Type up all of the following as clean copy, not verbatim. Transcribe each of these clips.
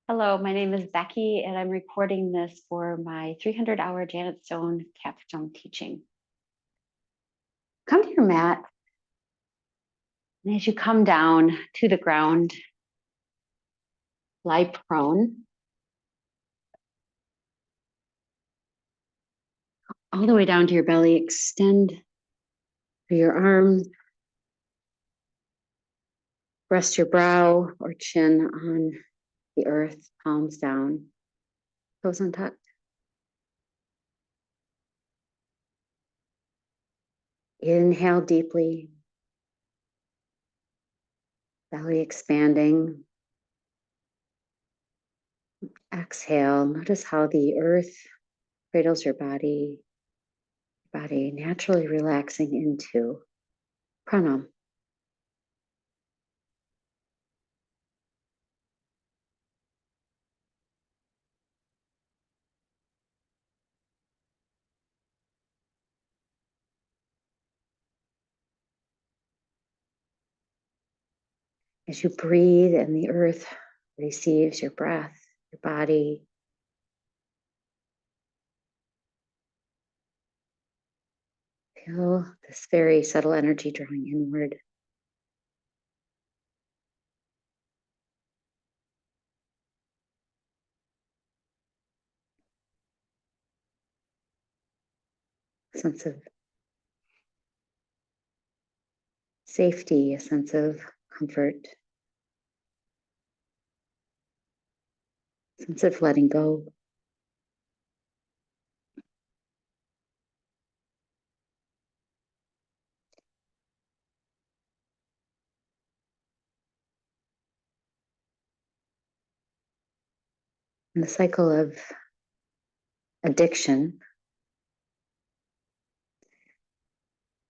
Hello, my name is Becky, and I'm recording this for my 300-hour Janet Stone capstone teaching. Come to your mat, and as you come down to the ground, lie prone, all the way down to your belly. Extend through your arms, rest your brow or chin on the earth, palms down, toes untucked. Inhale deeply, belly expanding. Exhale, notice how the earth cradles your body naturally relaxing into pranam. As you breathe and the earth receives your breath, your body, feel this very subtle energy drawing inward. A sense of safety, a sense of comfort, a sense of letting go. And the cycle of addiction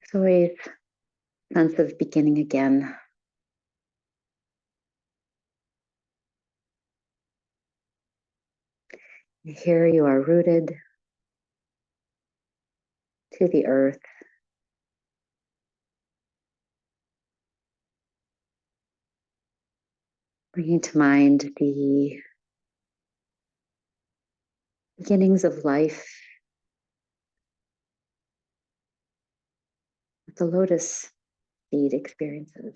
is always a sense of beginning again. And here you are rooted to the earth. Bringing to mind the beginnings of life, the lotus seed experiences.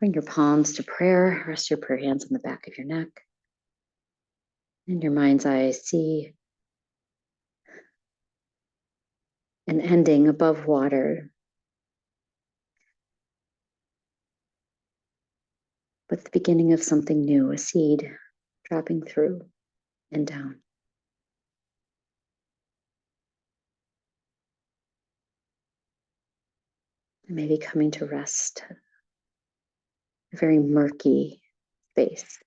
Bring your palms to prayer. Rest your prayer hands on the back of your neck. In your mind's eye, see an ending above water, but the beginning of something new, a seed dropping through and down. And maybe coming to rest, a very murky space.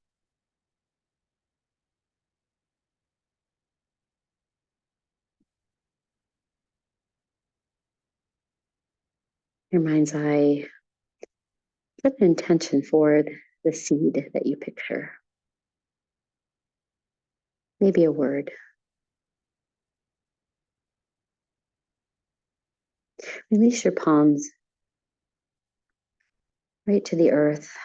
Your mind's eye, set an intention for the seed that you picture. Maybe a word. Release your palms right to the earth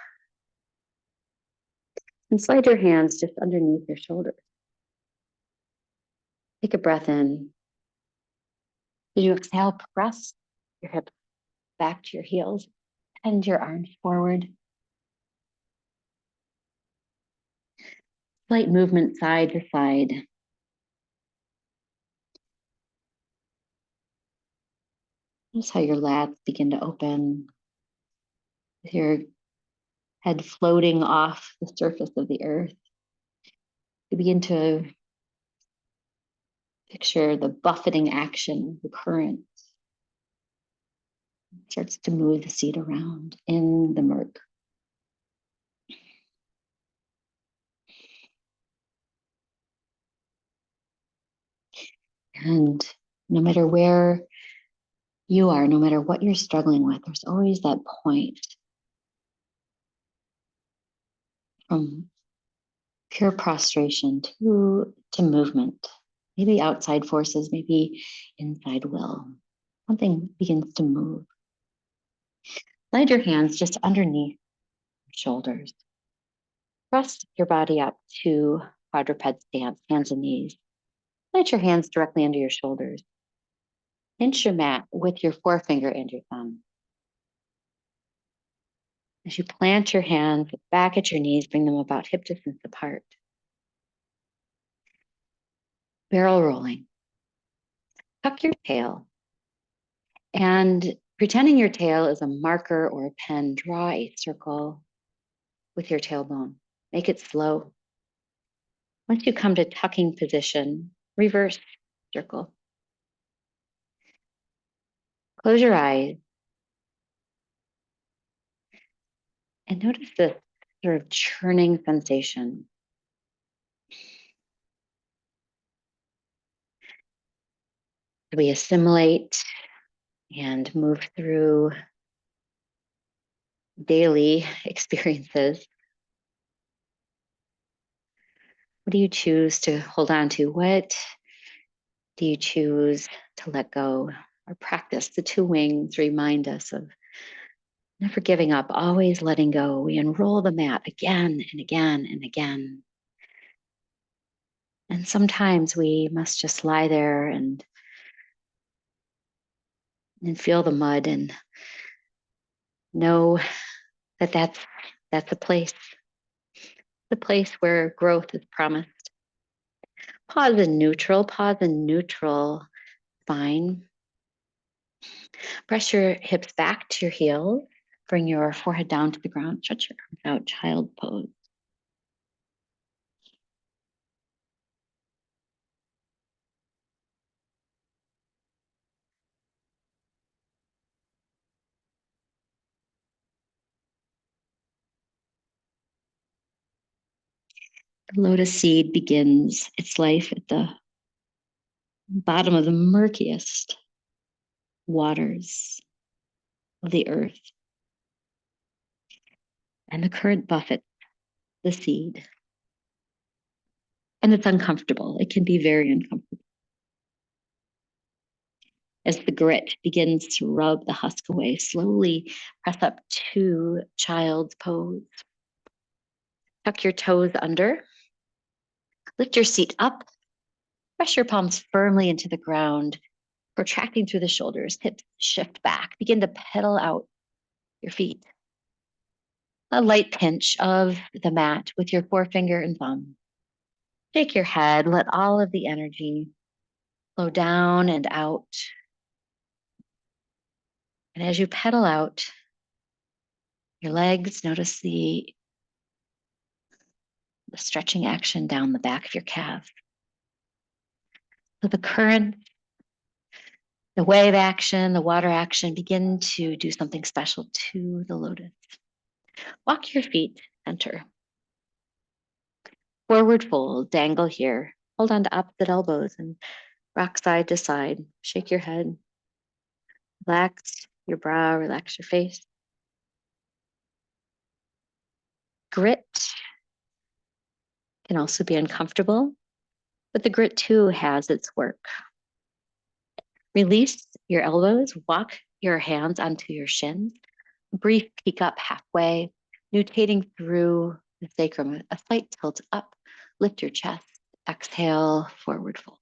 and slide your hands just underneath your shoulders. Take a breath in. As you exhale, press your hips back to your heels, bend your arms forward. Slight movement side to side. Notice how your lats begin to open, with your head floating off the surface of the earth. You begin to picture the buffeting action, the current starts to move the seed around in the murk. And no matter where you are, no matter what you're struggling with, there's always that point from pure prostration to movement. Maybe outside forces, maybe inside will. something begins to move. Slide your hands just underneath your shoulders. Press your body up to quadruped stance, hands and knees. Slide your hands directly under your shoulders. Pinch your mat with your forefinger and your thumb. As you plant your hands back at your knees, bring them about hip distance apart. Barrel rolling. Tuck your tail. And pretending your tail is a marker or a pen, draw a circle with your tailbone. Make it slow. Once you come to tucking position, reverse circle. Close your eyes and notice this sort of churning sensation. We assimilate and move through daily experiences. What do you choose to hold on to? What do you choose to let go? Or practice the two wings remind us of never giving up, always letting go. We unroll the mat again and again and again. And sometimes we must just lie there and feel the mud and know that that's the place where growth is promised. Pause in neutral spine. Press your hips back to your heels. Bring your forehead down to the ground. Stretch your arms out, child pose. The lotus seed begins its life at the bottom of the murkiest waters of the earth. And the current buffets the seed. And it's uncomfortable. It can be very uncomfortable. As the grit begins to rub the husk away, slowly press up to child's pose. Tuck your toes under. Lift your seat up. Press your palms firmly into the ground, protracting through the shoulders. Hips shift back. Begin to pedal out your feet. A light pinch of the mat with your forefinger and thumb. Shake your head. Let all of the energy flow down and out. And as you pedal out your legs, notice the stretching action down the back of your calf. So the current, the wave action, the water action begin to do something special to the lotus. Walk your feet, center. Forward fold, dangle here. Hold on to opposite elbows and rock side to side. Shake your head. Relax your brow, relax your face. Grit can also be uncomfortable, but the grit too has its work. Release your elbows, walk your hands onto your shins. Brief peek up halfway, nutating through the sacrum, a slight tilt up. Lift your chest, exhale, forward fold.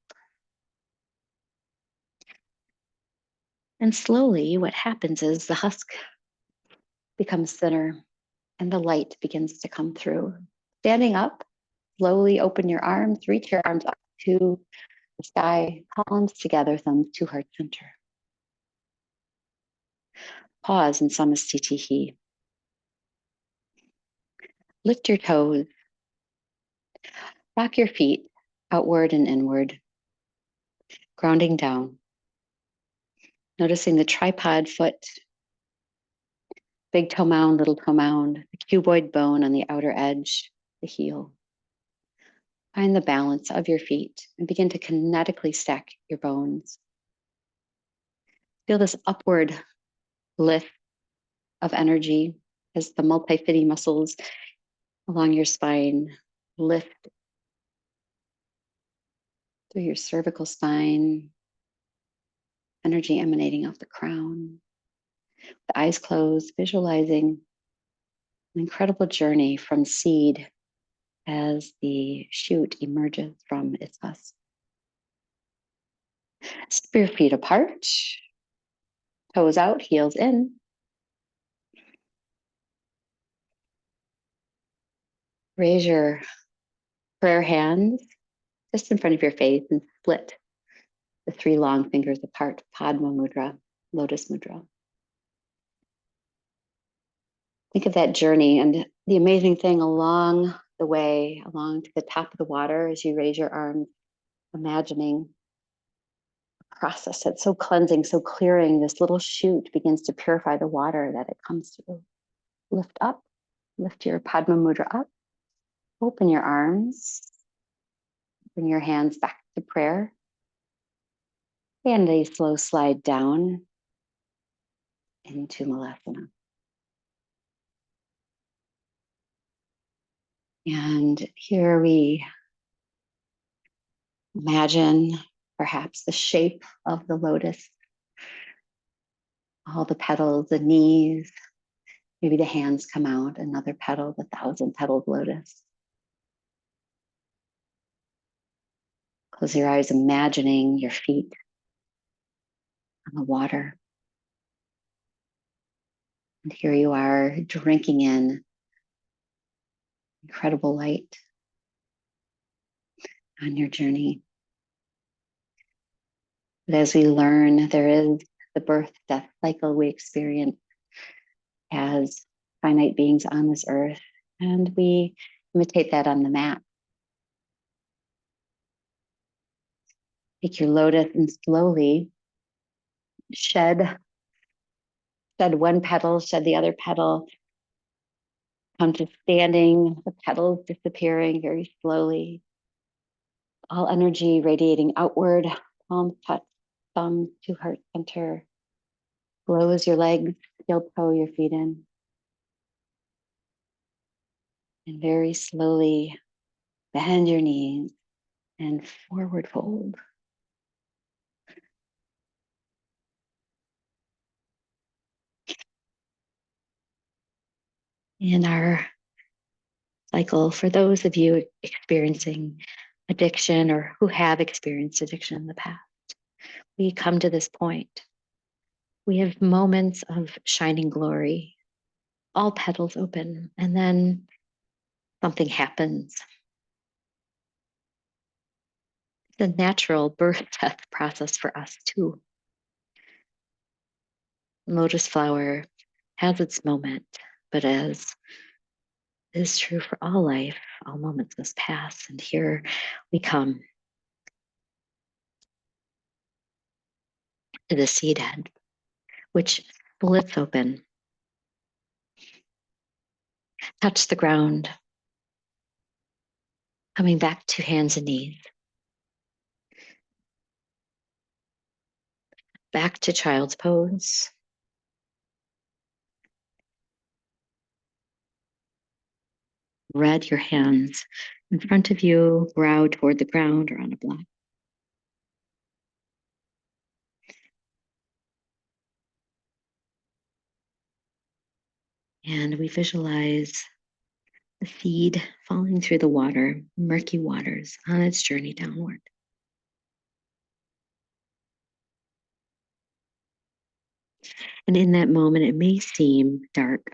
And slowly what happens is the husk becomes thinner and the light begins to come through. Standing up, slowly open your arms, reach your arms up to the sky, palms together, thumbs to heart center. Pause in Samastitihi. Lift your toes. Rock your feet outward and inward, grounding down. Noticing the tripod foot, big toe mound, little toe mound, the cuboid bone on the outer edge, the heel. Find the balance of your feet and begin to kinetically stack your bones. Feel this upward lift of energy as the multifidi muscles along your spine lift through your cervical spine energy emanating off the crown. The eyes closed, visualizing an incredible journey from seed as the shoot emerges from its husk. Step your feet apart, toes out, heels in. Raise your prayer hands just in front of your face and split the three long fingers apart, Padma Mudra, Lotus Mudra. Think of that journey and the amazing thing along the way, along to the top of the water as you raise your arms, imagining a process that's so cleansing, so clearing. This little shoot begins to purify the water that it comes to. Lift up, lift your Padma Mudra up, open your arms, bring your hands back to prayer, and a slow slide down into Malasana. And here we imagine perhaps the shape of the lotus, all the petals, the knees, maybe the hands come out, another petal, the 1,000-petaled lotus. Close your eyes, imagining your feet on the water. And here you are drinking in incredible light on your journey. But as we learn, there is the birth death cycle we experience as finite beings on this earth, and we imitate that on the mat. Take your lotus and slowly shed one petal, shed the other petal, come to standing, the petals disappearing very slowly. All energy radiating outward, palms touch, thumbs to heart center. Close your legs, steel toe your feet in. And very slowly bend your knees and forward fold. In our cycle, for those of you experiencing addiction or who have experienced addiction in the past, we come to this point. We have moments of shining glory, all petals open, and then something happens. It's a natural birth death process for us too. Lotus flower has its moment, but as is true for all life, all moments must pass. And here we come to the seed head, which splits open. Touch the ground, coming back to hands and knees. Back to child's pose. Red your hands in front of you, brow toward the ground or on a block. And we visualize the seed falling through the water, murky waters, on its journey downward. And in that moment, it may seem dark.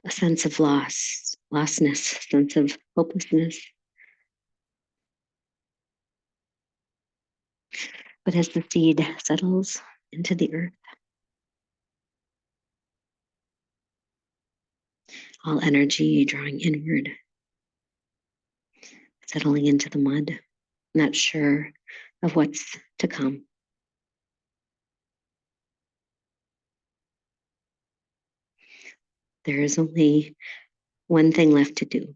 A sense of lostness, sense of hopelessness. But as the seed settles into the earth, all energy drawing inward, settling into the mud, not sure of what's to come. There is only one thing left to do,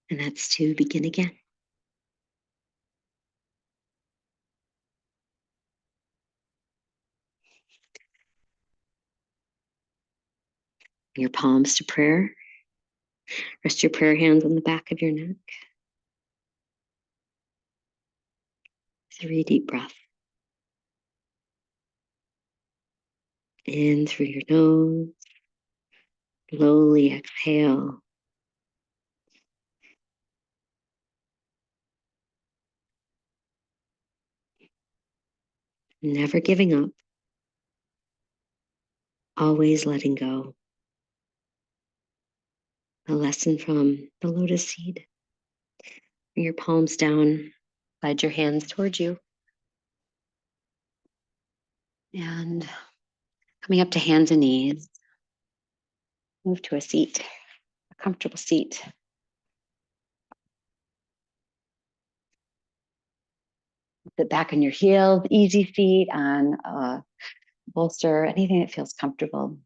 and that's to begin again. Your palms to prayer. Rest your prayer hands on the back of your neck. 3 deep breaths. In through your nose. Slowly exhale. Never giving up. Always letting go. A lesson from the lotus seed. Bring your palms down. Slide your hands towards you. And coming up to hands and knees. Move to a seat, a comfortable seat. Sit back on your heels, easy feet on a bolster, anything that feels comfortable.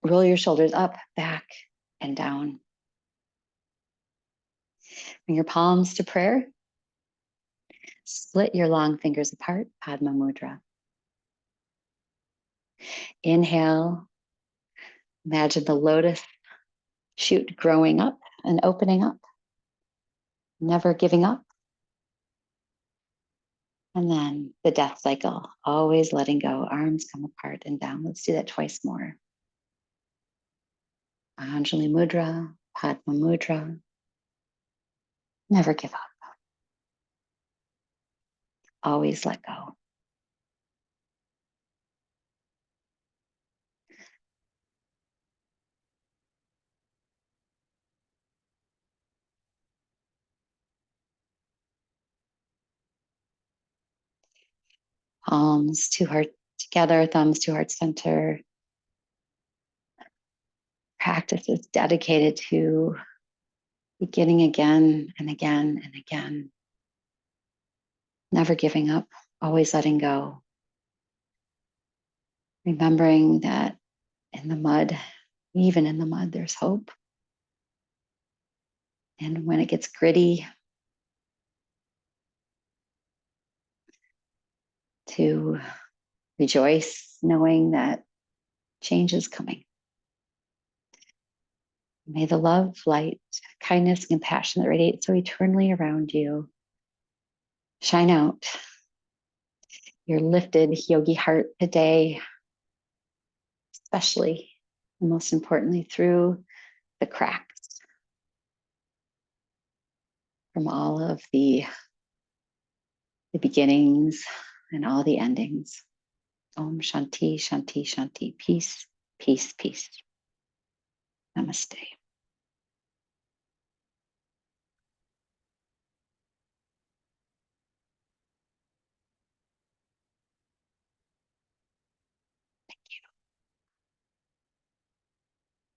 Roll your shoulders up, back, and down. Bring your palms to prayer. Split your long fingers apart, Padma Mudra. Inhale. Imagine the lotus shoot growing up and opening up. Never giving up. And then the death cycle, always letting go. Arms come apart and down. Let's do that twice more. Anjali Mudra, Padma Mudra. Never give up. Always let go. Palms to heart together, thumbs to heart center. Practice is dedicated to beginning again and again and again. Never giving up, always letting go. Remembering that in the mud, even in the mud, there's hope. And when it gets gritty, to rejoice, knowing that change is coming. May the love, light, kindness, and compassion that radiate so eternally around you shine out your lifted yogi heart today, especially and most importantly through the cracks from all of the beginnings and all the endings. Om Shanti, Shanti, Shanti. Peace, peace, peace. Namaste.